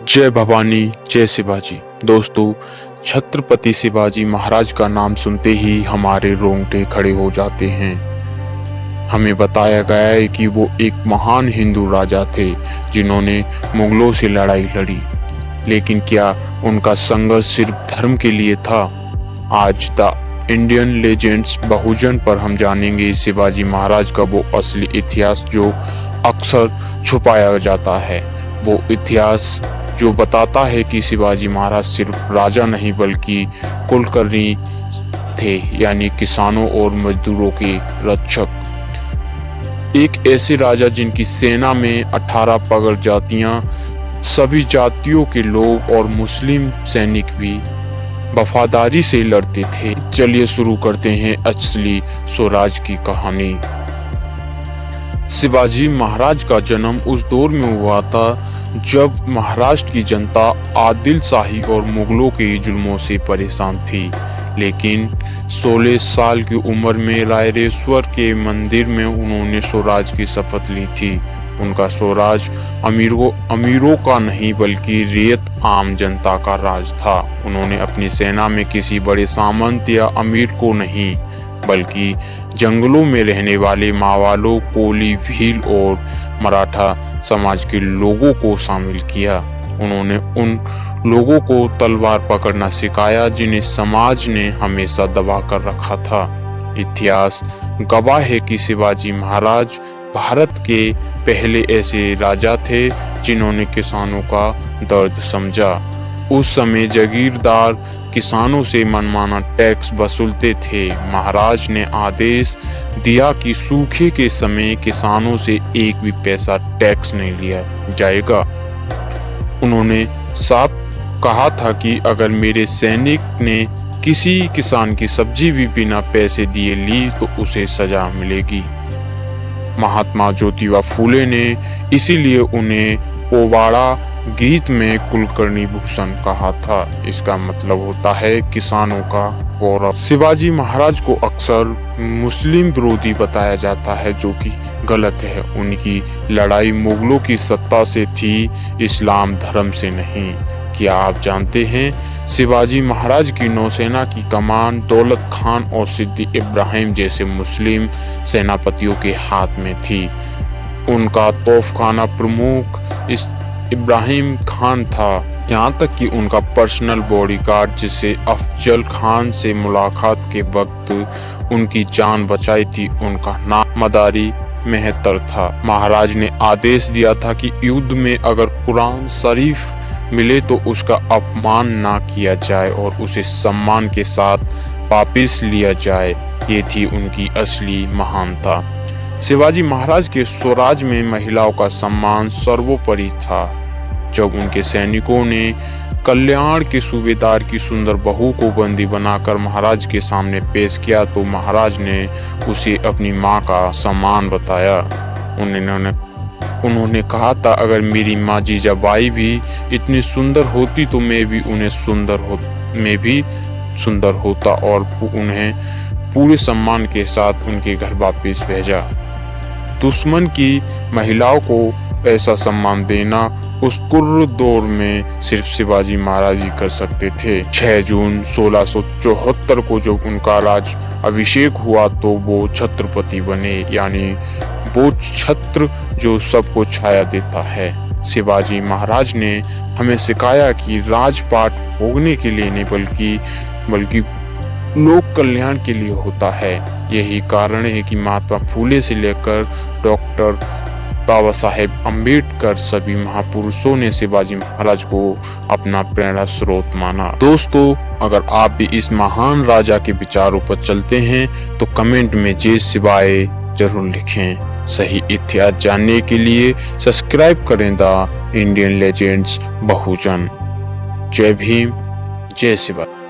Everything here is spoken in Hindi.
जय भवानी, जय शिवाजी। दोस्तों, छत्रपति शिवाजी महाराज का नाम सुनते ही हमारे रोंगटे खड़े हो जाते हैं। हमें बताया गया है कि वो एक महान हिंदू राजा थे जिन्होंने मुगलों से लड़ाई लड़ी। लेकिन क्या उनका संघर्ष सिर्फ धर्म के लिए था? आज द इंडियन लेजेंड्स बहुजन पर हम जानेंगे शिवाजी महाराज का वो असली इतिहास जो अक्सर छुपाया जाता है। वो इतिहास जो बताता है कि शिवाजी महाराज सिर्फ राजा नहीं बल्कि कुलकर्णी थे, यानी किसानों और मजदूरों के रक्षक। एक ऐसे राजा जिनकी सेना में 18 पगड़ जातियां, सभी जातियों के लोग और मुस्लिम सैनिक भी वफादारी से लड़ते थे। चलिए शुरू करते हैं असली स्वराज की कहानी। शिवाजी महाराज का जन्म उस दौर में हुआ था जब महाराष्ट्र की जनता आदिल शाही और मुगलों के जुल्मों से परेशान थी। लेकिन 16 साल की उम्र में रायरेश्वर के मंदिर में उन्होंने स्वराज की शपथ ली थी। उनका स्वराज अमीरों का नहीं बल्कि रियत आम जनता का राज था। उन्होंने अपनी सेना में किसी बड़े सामंत या अमीर को नहीं बल्कि जंगलों में रहने वाले मावालों, कोली, भील और मराठा समाज के लोगों को शामिल किया। उन्होंने उन लोगों को तलवार पकड़ना सिखाया जिन्हें समाज ने हमेशा दबा कर रखा था। इतिहास गवाह है कि शिवाजी महाराज भारत के पहले ऐसे राजा थे जिन्होंने किसानों का दर्द समझा। उस समय जागीरदार किसानों से मनमाना टैक्स वसूलते थे। महाराज ने आदेश दिया कि सूखे के समय किसानों से एक भी पैसा टैक्स नहीं लिया जाएगा। उन्होंने साफ कहा था कि अगर मेरे सैनिक ने किसी किसान की सब्जी भी बिना पैसे दिए ली तो उसे सजा मिलेगी। महात्मा ज्योतिबा फूले ने इसीलिए उन्हें पोवाड़ा गीत में कुलकर्णी भूषण कहा था। इसका मतलब होता है किसानों का गौरव। शिवाजी महाराज को अक्सर मुस्लिम विरोधी बताया जाता है, जो कि गलत है। उनकी लड़ाई मुगलों की सत्ता से थी, इस्लाम धर्म से नहीं। क्या आप जानते हैं शिवाजी महाराज की नौसेना की कमान दौलत खान और सिद्दी इब्राहिम जैसे मुस्लिम सेनापतियों के हाथ में थी। उनका तोफखाना प्रमुख इब्राहिम खान था। यहाँ तक कि उनका पर्सनल बॉडीगार्ड जिसे अफजल खान से मुलाकात के वक्त उनकी जान बचाई थी, उनका नाम मदारी मेहतर था। महाराज ने आदेश दिया था कि युद्ध में अगर कुरान शरीफ मिले तो उसका अपमान ना किया जाए और उसे सम्मान के साथ वापस लिया जाए। ये थी उनकी असली महानता। शिवाजी महाराज के स्वराज में महिलाओं का सम्मान सर्वोपरि था। जब उनके सैनिकों ने कल्याण के सूबेदार की सुंदर बहू को बंदी बनाकर महाराज के सामने पेश किया तो महाराज ने उसे अपनी मां का सम्मान बताया। उन्होंने कहा था, अगर मेरी माँ जीजाबाई भी इतनी सुंदर होती तो मैं भी सुंदर होता, और उन्हें पूरे सम्मान के साथ उनके घर वापस भेजा। दुश्मन की महिलाओं को ऐसा सम्मान देना उस कुर्र दौर में सिर्फ शिवाजी महाराज ही कर सकते थे। 6 जून 1674 को जब उनका राज अभिषेक हुआ तो वो छत्रपति बने, यानी वो छत्र जो सबको छाया देता है। शिवाजी महाराज ने हमें सिखाया कि राजपाट भोगने के लिए नहीं बल्कि लोक कल्याण के लिए होता है। यही कारण है कि महात्मा फूले से लेकर डॉक्टर बाबा साहेब अम्बेडकर सभी महापुरुषों ने शिवाजी महाराज को अपना प्रेरणा स्रोत माना। दोस्तों, अगर आप भी इस महान राजा के विचारों पर चलते हैं तो कमेंट में जय शिवाय जरूर लिखें। सही इतिहास जानने के लिए सब्सक्राइब करें द इंडियन लेजेंड्स बहुजन। जय भीम, जय शिवाय।